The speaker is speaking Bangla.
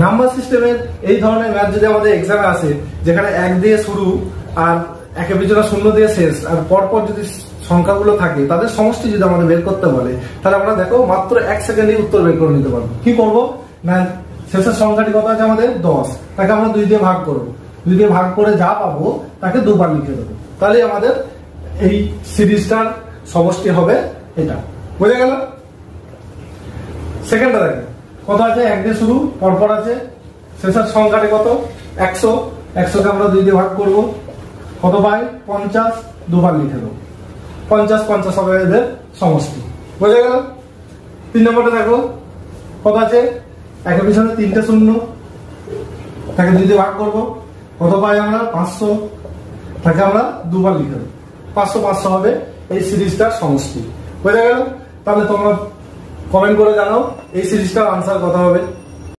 নাম্বার সিস্টেমের এই ধরনের ম্যাথ যদি আমাদের এক্সামে আসে, যেখানে 1 দিয়ে শুরু আর একের পিছনে 0 দিয়ে শেষ, আর পরপর যদি সংখ্যাগুলো থাকে তাদের সমষ্টি যদি আমাদের বের করতে বলে, তাহলে আমরা দেখো মাত্র 1 সেকেন্ডেই উত্তর বের করে নিতে পারবো। কি করবো না, শেষের সংখ্যাটি কত আছে আমাদের 10, তাকে আমরা 2 দিয়ে ভাগ করবো, 2 দিয়ে ভাগ করে যা পাবো তাকে দুবার লিখে দেবো, তাহলে আমাদের এই সিরিজটার সমষ্টি হবে এটা। বুঝে গেল? সেকেন্ডটা দেখো কত আছে, 1 দিয়ে শুরু, পরপর আছে, শেষের সংখ্যাটি কত 100, 100কে আমরা 2 দিয়ে ভাগ করবো, কত পাই 50, দুবার লিখে দেবো, 50 50 হবে এদের সমষ্টি। বোঝা গেল? 3 নম্বরটা দেখো কত আছে, একের পিছনে 3টে 0, তাকে 2 দিয়ে ভাগ করবো, কত পাই আমরা 500, তাকে আমরা দুবার লিখে দেবো, 500 500 হবে এই সিরিজটার সমষ্টি। বোঝা গেল? তাহলে তোমরা কমেন্ট করে জানাও এই সিরিজটার আনসার কত হবে।